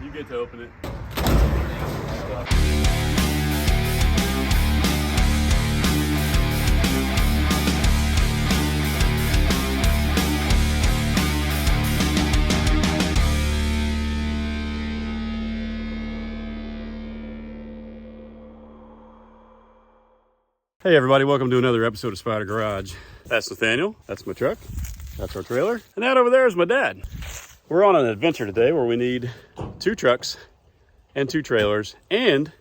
You get to open it. Hey everybody, welcome to another episode of Spyder Garage. That's Nathaniel, that's my truck, that's our trailer, and that over there is my dad. We're on an adventure today where we need 2 trucks and 2 trailers, and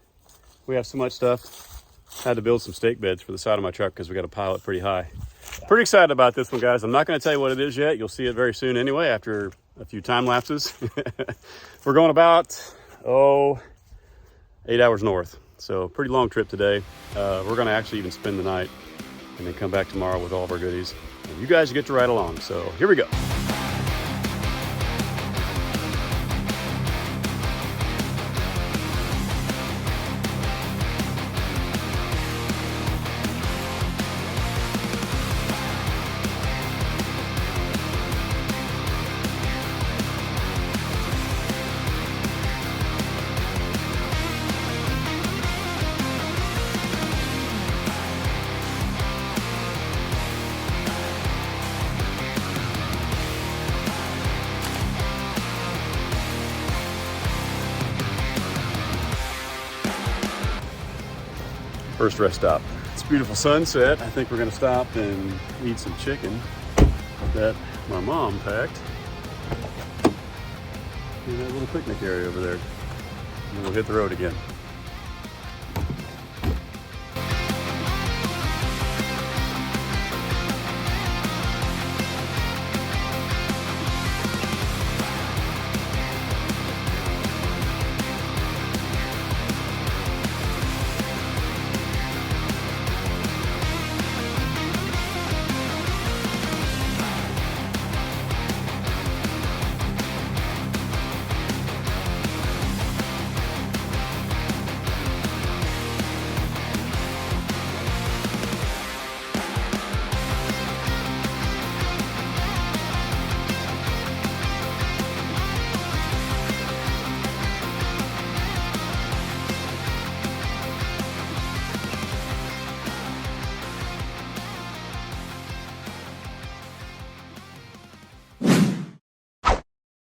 we have so much stuff. I had to build some stake beds for the side of my truck because we got to pile it pretty high. Pretty excited about this one, guys. I'm not going to tell you what it is yet. You'll see it very soon anyway after a few time lapses. We're going about, 8 hours north. So pretty long trip today. We're gonna actually even spend the night and then come back tomorrow with all of our goodies. And you guys get to ride along. So here we go. First rest stop. It's a beautiful sunset. I think we're gonna stop and eat some chicken that my mom packed in that little picnic area over there. And we'll hit the road again.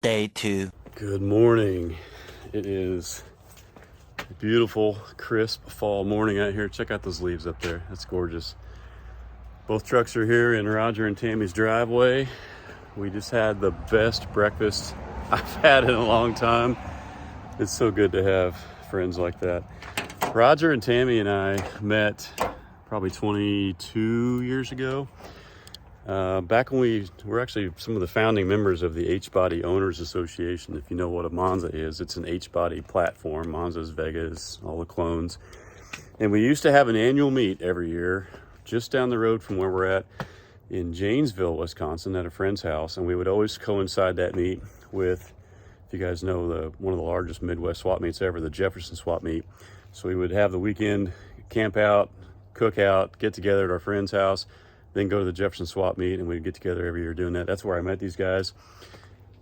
Day 2. Good morning. It is a beautiful, crisp fall morning out here. Check out those leaves up there. That's gorgeous. Both trucks are here in Roger and Tammy's driveway. We just had the best breakfast I've had in a long time. It's so good to have friends like that. Roger and Tammy and I met probably 22 years ago. Back when we were actually some of the founding members of the H-Body Owners Association. If you know what a Monza is, it's an H-Body platform. Monza's, Vegas, all the clones. And we used to have an annual meet every year just down the road from where we're at in Janesville, Wisconsin, at a friend's house. And we would always coincide that meet with, if you guys know, one of the largest Midwest swap meets ever, the Jefferson swap meet. So we would have the weekend camp out, cook out, get together at our friend's house, then go to the Jefferson swap meet, and we'd get together every year doing that. That's where I met these guys.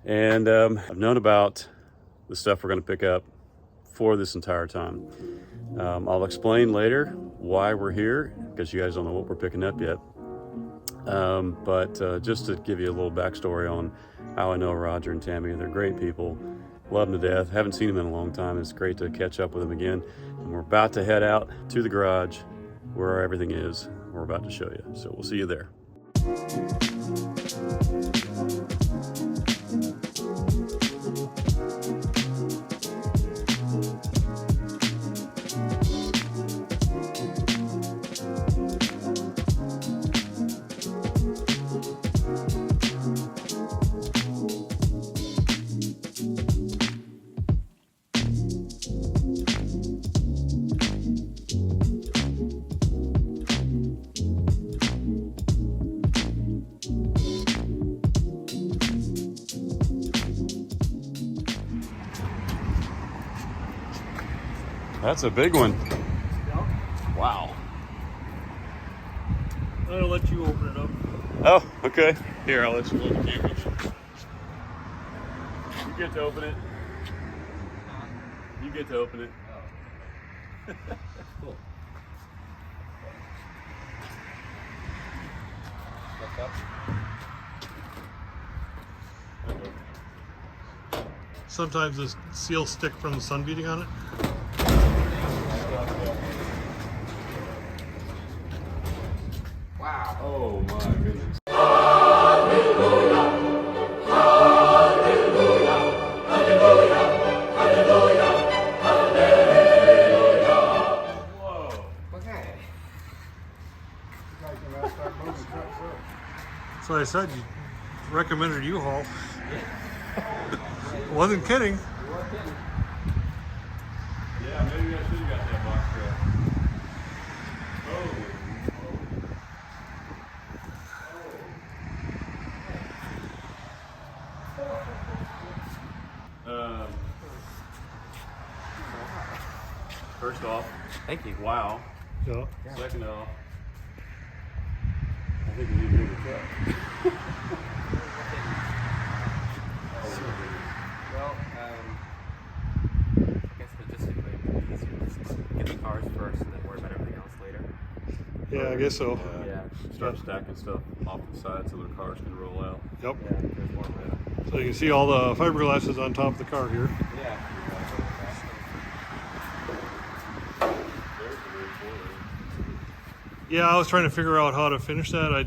And I've known about the stuff we're gonna pick up for this entire time. I'll explain later why we're here, because you guys don't know what we're picking up yet. But just to give you a little backstory on how I know Roger and Tammy, they're great people. Love them to death. Haven't seen them in a long time. It's great to catch up with them again. And we're about to head out to the garage where everything is. We're about to show you. So we'll see you there. That's a big one. Yep. Wow. I'm gonna let you open it up. Oh, okay. Here, I'll let you look at the camera. You get to open it. get to open it. Cool. Sometimes the seals stick from the sun beating on it. Wow. Oh my goodness. Okay. So I said you recommended U-Haul. Wasn't kidding. Yeah, maybe I should have got that box truck. First off, Thank you. wow. Yeah. Second off, I think we need a bigger truck. Well, I guess logistically it would be easier just to get the cars first and then worry about everything else later. Yeah, I guess so. Yeah. Start stacking stuff off the side so the cars can roll out. Yep. Yeah, there's more room. So you can see all the fiberglass is on top of the car here. Yeah. Yeah, I was trying to figure out how to finish that.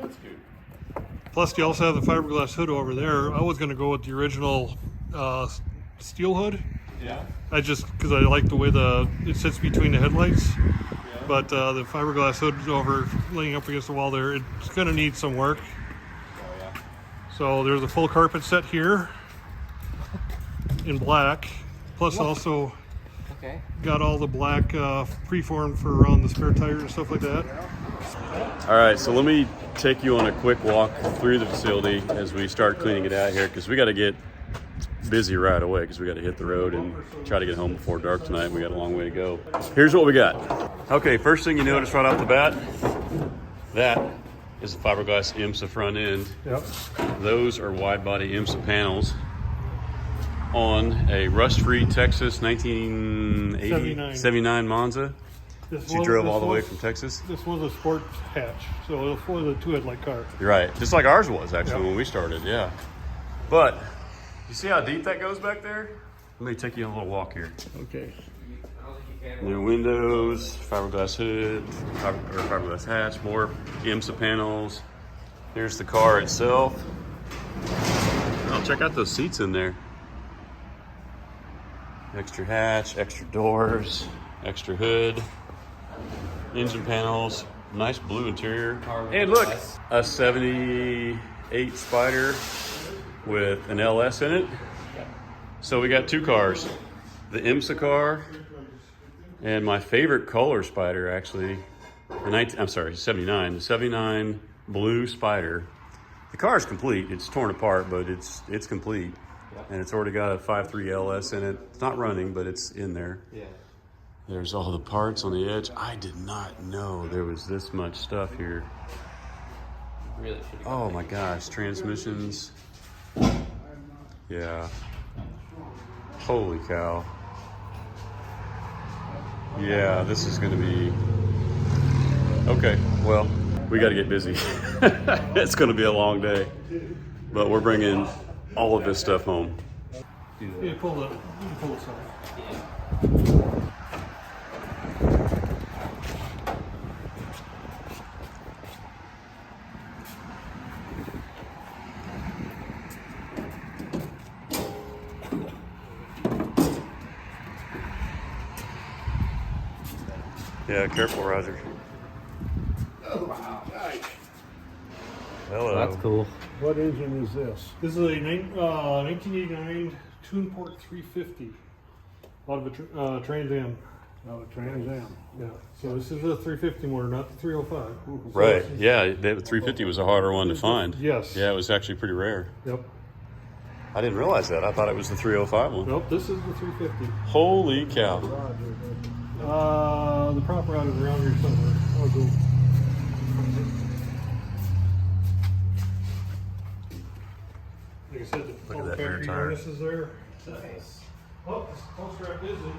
That's good. Plus, you also have the fiberglass hood over there. I was going to go with the original steel hood. Yeah. Because I like the way it sits between the headlights. But the fiberglass hood is over, laying up against the wall there. It's going to need some work. Oh yeah. So there's a full carpet set here in black. Plus also Okay. got all the black preformed for around the spare tires and stuff like that. All right, so let me take you on a quick walk through the facility as we start cleaning it out here, because we got to get busy right away because we got to hit the road and try to get home before dark tonight. We got a long way to go. Here's what we got. Okay, first thing you notice right off the bat, that is the fiberglass IMSA front end. Yep. Those are wide body IMSA panels on a rust-free Texas 1979 Monza. You drove all the way from Texas? This was a sport hatch, so it was a two-headlight car. You're right. Just like ours was, actually, Yep. when we started, yeah. But, you see how deep that goes back there? Let me take you on a little walk here. Okay. New windows, fiberglass hood, fiberglass hatch, more IMSA panels. Here's the car itself. Oh, check out those seats in there. Extra hatch, extra doors, extra hood, engine panels, nice blue interior. And look, a 78 Spyder with an LS in it. So we got two cars, the IMSA car and my favorite color Spyder, actually, the 79 blue Spyder. The car is complete. It's torn apart, but it's complete. And it's already got a 5.3 LS in it. It's not running, but it's in there. Yeah. There's all the parts on the edge. I did not know there was this much stuff here. Really should have. Oh my gosh, transmissions. Yeah. Holy cow. Yeah, this is gonna be, okay, well, we gotta get busy. It's gonna be a long day, but we're bringing all of this stuff home. You pull this off. Yeah, careful, Roger. Oh, wow. Nice. Hello. That's cool. What engine is this? This is a 1989 Tuneport 350 out of a Trans Am. Oh, Trans Am. Yeah. So this is a 350 motor, not the 305. So Right, this is- yeah, the 350 was a harder one to find. Yes. Yeah, it was actually pretty rare. Yep. I didn't realize that. I thought it was the 305 one. Nope. This is the 350. Holy cow. The prop rod is around here somewhere. I'll go. Like I said, Look all at the that rear factory tire. harnesses there. Nice. Oh, this tow strap is in here.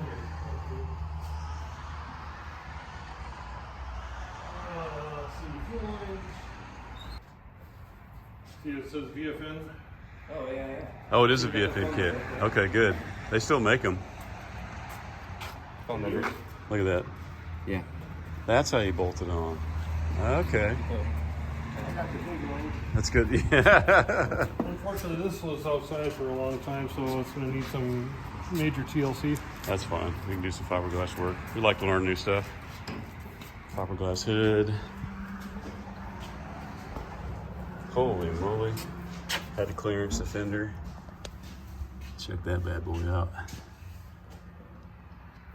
Let's see, fuel lines. See, it says VFN. Oh, yeah, yeah. Oh, it is a VFN kit. Okay, good. They still make them. Phone number. Look at that. Yeah. That's how you bolt it on. Okay. That's good. Yeah. Unfortunately, this was outside for a long time, so it's going to need some major TLC. That's fine. We can do some fiberglass work. We like to learn new stuff. Fiberglass hood. Holy moly. Had to clearance the fender. Check that bad boy out.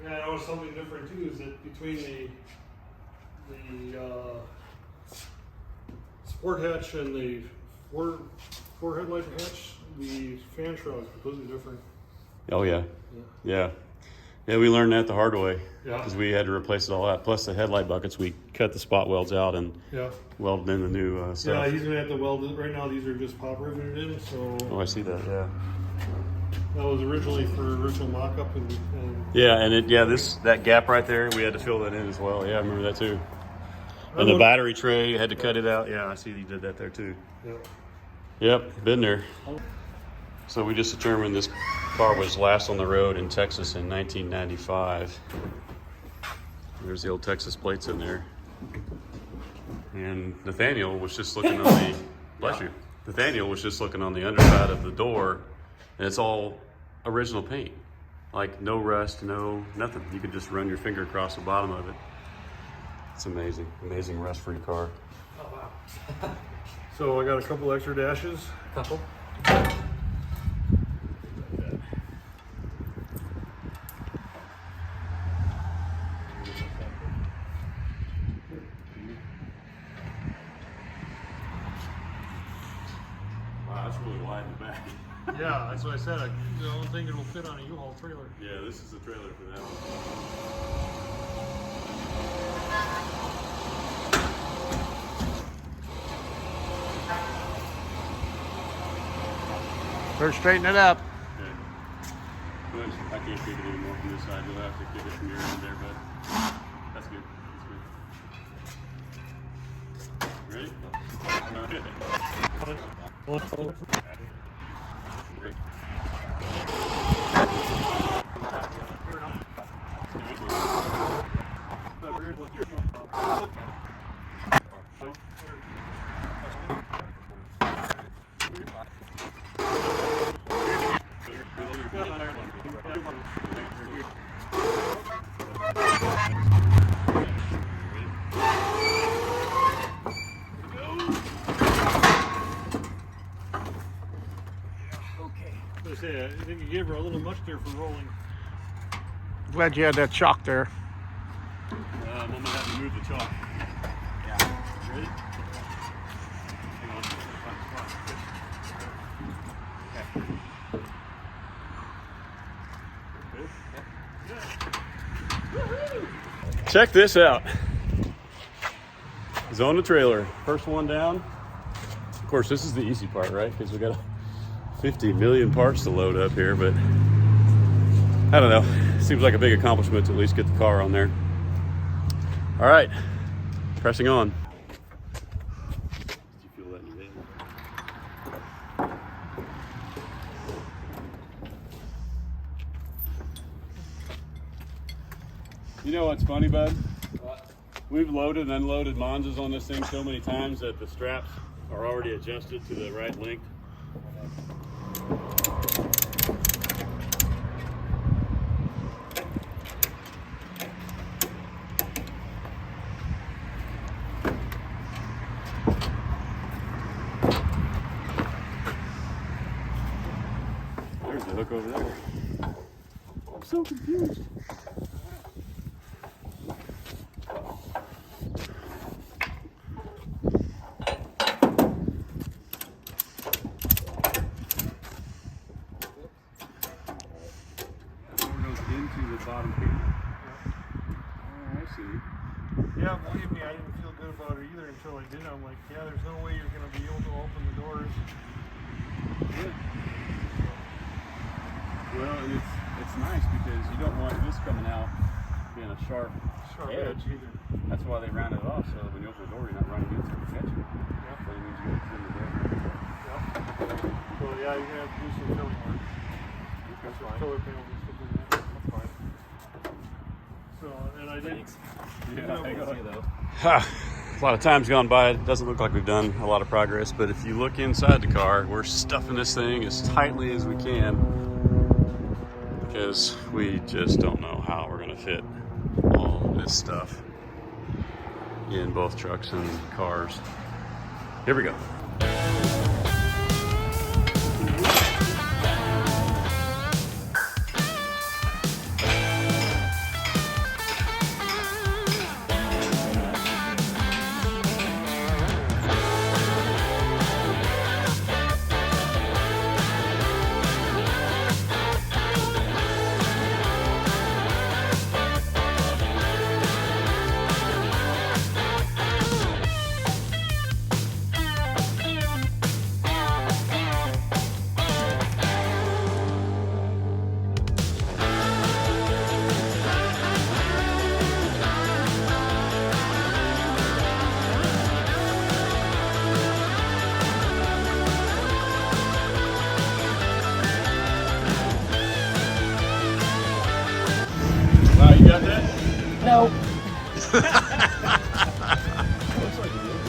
Yeah, I noticed something different too, is that between the sport hatch and the four headlight hatch, the fan shroud is completely different. Oh yeah. Yeah. Yeah, we learned that the hard way. Yeah. Because we had to replace it all out. Plus the headlight buckets, we cut the spot welds out and Yeah. welded in the new stuff. Yeah, he's gonna have to weld it. Right now, these are just pop riveted in. So Oh, I see that. Yeah. that was originally for original mock-up, and Yeah, and that gap right there, we had to fill that in as well. Yeah, I remember that too. I And the would- battery tray, you had to cut it out. Yeah, I see you did that there too. yeah. Yep, been there. So we just determined this car was last on the road in Texas in 1995. There's the old Texas plates in there. And Nathaniel was just looking on the, bless you. Nathaniel was just looking on the underside of the door, and it's all original paint. Like no rust, no nothing. You could just run your finger across the bottom of it. It's amazing, amazing rust-free car. Oh, wow. So I got a couple extra dashes. Couple. Wow, that's really wide in the back. Yeah, that's what I said. I don't think it'll fit on a U-Haul trailer. Yeah, this is the trailer for that one. Better straighten it up. Okay. Good. I can't kick it anymore from this side. You'll have to kick it from your end there, but that's good. That's good. Ready? Great. I say, I think you gave her a little much there for rolling. Glad you had that chalk there. I'm gonna have to move the chalk. Yeah. Ready? Hang on. Okay. Check this out. He's on the trailer. First one down. Of course, this is the easy part, right? Because we got 50 million parts to load up here, but I don't know. Seems like a big accomplishment to at least get the car on there. All right, pressing on. Did you feel that in your hand? You know what's funny, bud? What? We've loaded and unloaded Monzas on this thing so many times that the straps are already adjusted to the right length. There's the hook over there. I'm so confused. Into the bottom panel. Oh, I see. Yeah, believe me, I didn't feel good about it either until I did. I'm like, yeah, there's no way you're going to be able to open the doors. Yeah. Well, it's nice because you don't want this coming out being a sharp edge either. That's why they round it off, so when you open the door, you're not running into it and catching it. Yep. So it means you got to trim the blade. Yep. So yeah, you're gonna have to do some filling work. That's Some fine. filler panels and stuff like that. That's fine. So, and I did. Yeah, hang on. See you, though. A lot of time's gone by. It doesn't look like we've done a lot of progress, but if you look inside the car, we're stuffing this thing as tightly as we can because we just don't know how we're going to fit all of this stuff in both trucks and cars. Here we go. Wow, you got that? No. Looks like you did.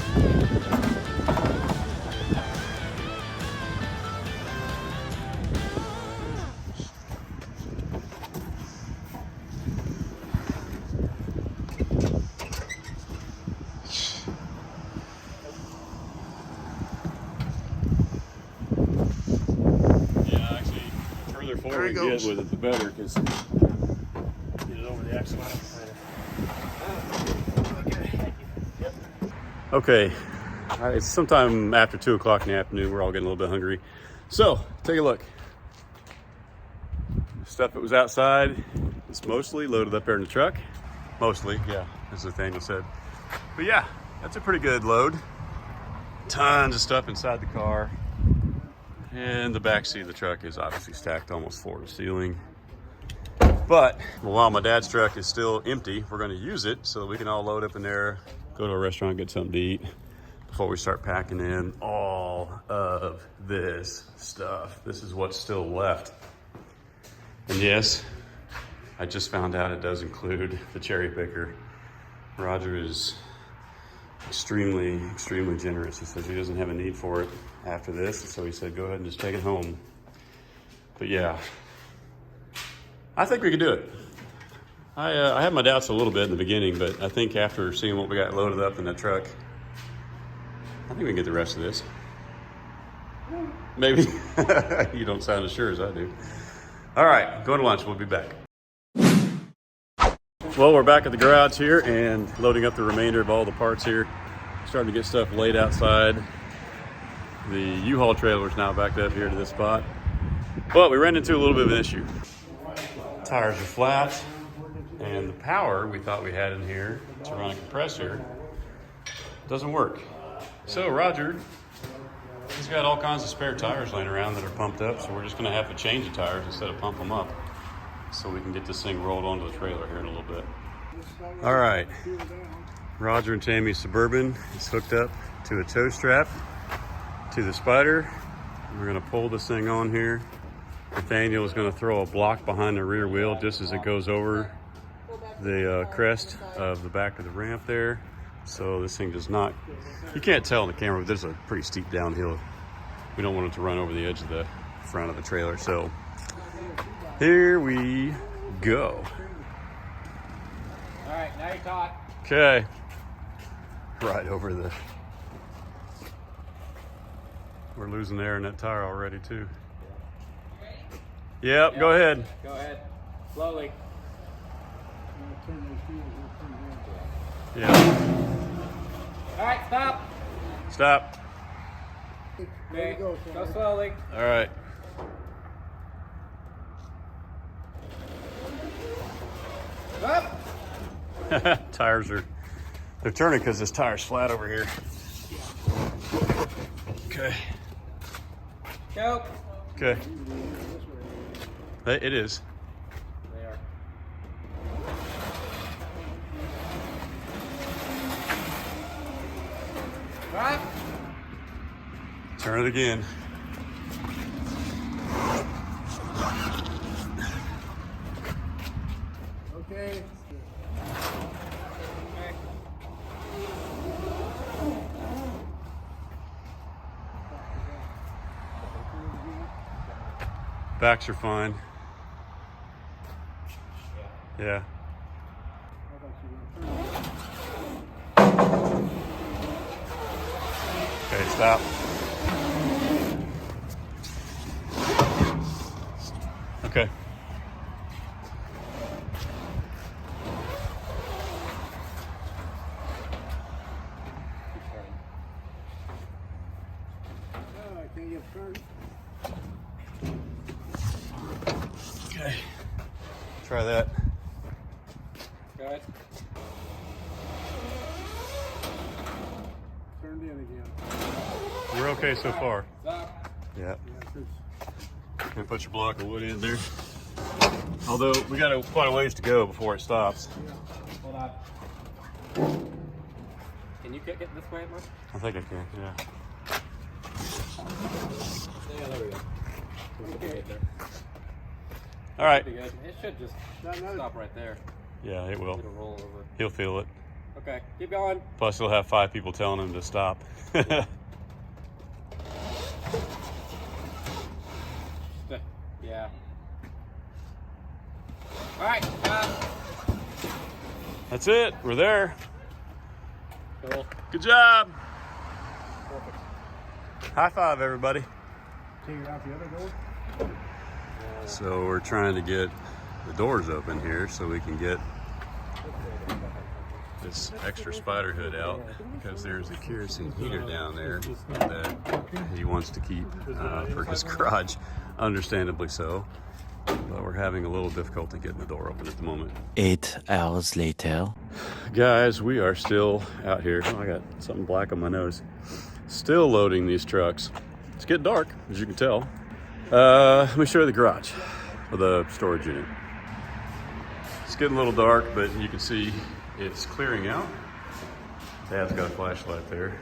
Yeah, actually, the further forward you get with it, the better, because get it over the axle. Okay, it's sometime after 2 o'clock in the afternoon. We're all getting a little bit hungry. So, take a look. The stuff that was outside is mostly loaded up there in the truck. Mostly, yeah, as Nathaniel said. But yeah, that's a pretty good load. Tons of stuff inside the car. And the back seat of the truck is obviously stacked almost floor to ceiling. But while my dad's truck is still empty, we're going to use it so that we can all load up in there, go to a restaurant, get something to eat before we start packing in all of this stuff. This is what's still left. And yes, I just found out it does include the cherry picker. Roger is extremely, extremely generous. He says he doesn't have a need for it after this, so he said go ahead and just take it home. But yeah, I think we could do it. I had my doubts a little bit in the beginning, but I think after seeing what we got loaded up in that truck, I think we can get the rest of this. Maybe. You don't sound as sure as I do. All right, going to lunch. We'll be back. Well, we're back at the garage here and loading up the remainder of all the parts here. Starting to get stuff laid outside. The U-Haul trailer is now backed up here to this spot. But we ran into a little bit of an issue. Tires are flat, and the power we thought we had in here to run a compressor doesn't work. So Roger, he's got all kinds of spare tires laying around that are pumped up, so we're just gonna have to change the tires instead of pump them up so we can get this thing rolled onto the trailer here in a little bit. All right, Roger and Tammy's Suburban is hooked up to a tow strap to the Spyder. We're gonna pull this thing on here. Nathaniel is going to throw a block behind the rear wheel just as it goes over the crest of the back of the ramp there. So this thing does not, you can't tell in the camera, but there's a pretty steep downhill. We don't want it to run over the edge of the front of the trailer. So here we go. All right, now you're caught. Okay. Right over the, we're losing air in that tire already too. Yep, go ahead. Go ahead. Slowly. Yeah. All right, stop. Stop. Okay, go slowly. All right. Up. Tires are, they're turning because this tire's flat over here. Okay. Go. Okay. It is. They are. All right. Turn it again. Okay. Backs are fine. Yeah. Okay, stop. Okay. Oh, I can't get turned. Okay. Try that. Good. Turned in again. We're okay so far. Stop. Yeah. Yeah, 'cause Gonna put your block of wood in there. Although we got quite a ways to go before it stops. Hold on. Can you get this way, Mark? I think I can. Yeah. Yeah, there we go. Okay. There. All right. Pretty good. It should just stop right there. Yeah, it will. It'll roll over. He'll feel it. Okay, keep going. Plus, he'll have 5 people telling him to stop. Yeah. All right. That's it. We're there. Cool. Good job. Perfect. High five, everybody. take it out the other door. So we're trying to get the doors open here so we can get this extra Spyder hood out, because there's a kerosene heater down there that he wants to keep for his garage, understandably so. But we're having a little difficulty getting the door open at the moment. 8 hours later. Guys, we are still out here. Oh, I got something black on my nose. Still loading these trucks. It's getting dark, as you can tell. Let me show you the garage for the storage unit. It's getting a little dark, but you can see it's clearing out. Dad's got a flashlight there.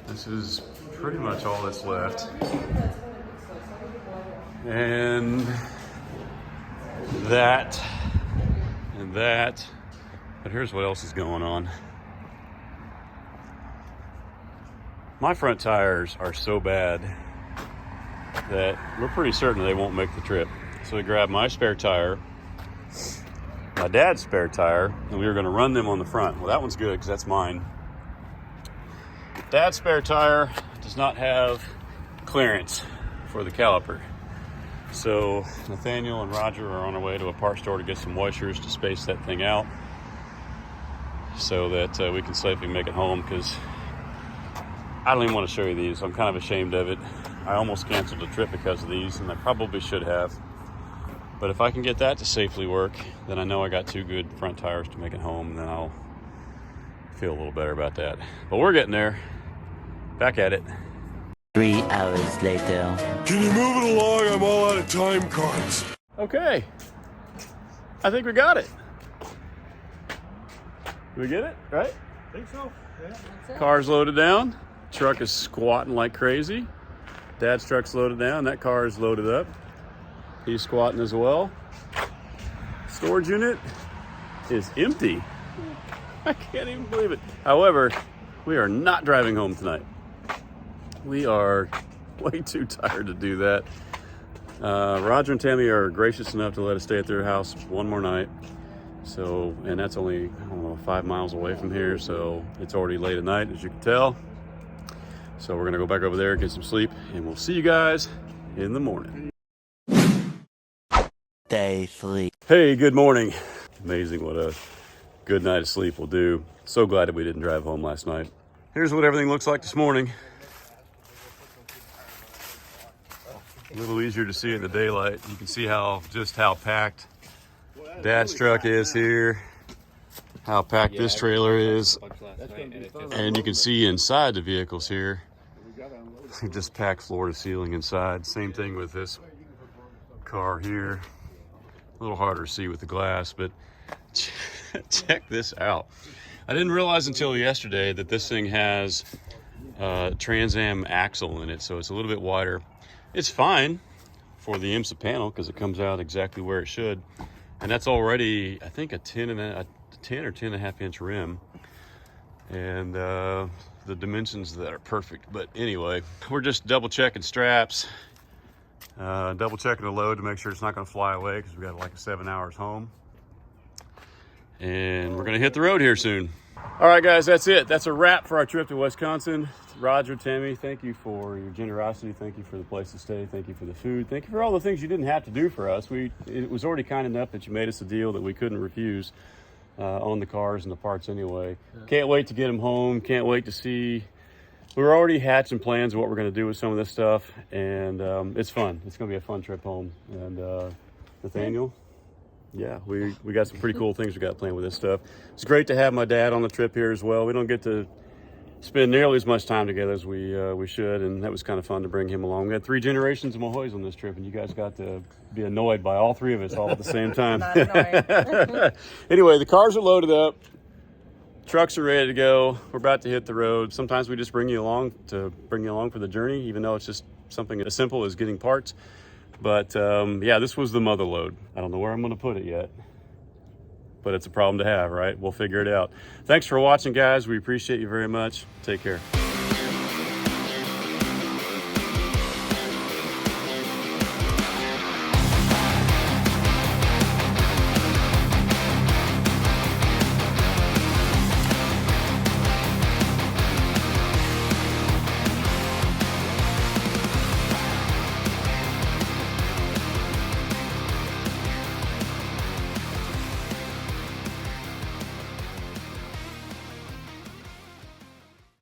This is pretty much all that's left. And that, and that. But here's what else is going on. My front tires are so bad that we're pretty certain they won't make the trip. So we grabbed my spare tire, my dad's spare tire, and we were gonna run them on the front. Well, that one's good because that's mine. Dad's spare tire does not have clearance for the caliper. So Nathaniel and Roger are on our way to a parts store to get some washers to space that thing out so that we can safely make it home, because I don't even want to show you these. I'm kind of ashamed of it. I almost canceled the trip because of these, and I probably should have. But if I can get that to safely work, then I know I got 2 good front tires to make it home, and then I'll feel a little better about that. But we're getting there. Back at it. 3 hours later. Can you move it along? I'm all out of time cards. Okay. I think we got it. Did we get it? Right? I think so. Yeah. Car's loaded down. Truck is squatting like crazy. Dad's truck's loaded down. That car is loaded up. He's squatting as well. Storage unit is empty. I can't even believe it. However, we are not driving home tonight. We are way too tired to do that. Roger and Tammy are gracious enough to let us stay at their house one more night. So, and that's only, I don't know, 5 miles away from here. So it's already late at night, as you can tell. So we're gonna go back over there, get some sleep, and we'll see you guys in the morning. Day 3. Hey, good morning. Amazing what a good night of sleep will do. So glad that we didn't drive home last night. Here's what everything looks like this morning. A little easier to see in the daylight. You can see just how packed Dad's truck is here, how packed this trailer is, and you can see inside the vehicles here, just packed floor to ceiling inside. Same thing with this car here. A little harder to see with the glass, but check this out. I didn't realize until yesterday that this thing has Trans Am axle in it, so it's a little bit wider. It's fine for the IMSA panel because it comes out exactly where it should, and that's already, I think, a 10 or 10.5 inch rim, and the dimensions of that are perfect. But anyway, we're just double checking straps, double checking the load to make sure it's not going to fly away because we got like 7 hours home, and we're going to hit the road here soon. All right, guys, that's it. That's a wrap for our trip to Wisconsin. Roger, Tammy, thank you for your generosity. Thank you for the place to stay. Thank you for the food. Thank you for all the things you didn't have to do for us. It was already kind enough that you made us a deal that we couldn't refuse on the cars and the parts anyway. Can't wait to get them home. Can't wait to see. We're already hatching plans of what we're going to do with some of this stuff, and it's fun. It's going to be a fun trip home. And Nathaniel? Yeah, we got some pretty cool things we got planned with this stuff. It's great to have my dad on the trip here as well. We don't get to spend nearly as much time together as we should, and that was kind of fun to bring him along. We had 3 generations of Mahoys on this trip, and you guys got to be annoyed by all 3 of us all at the same time. Not annoying. Anyway, the cars are loaded up. Trucks are ready to go. We're about to hit the road. Sometimes we just bring you along for the journey, even though it's just something as simple as getting parts. But yeah, this was the mother load. I don't know where I'm going to put it yet, but it's a problem to have, right? We'll figure it out. Thanks for watching, guys. We appreciate you very much. Take care.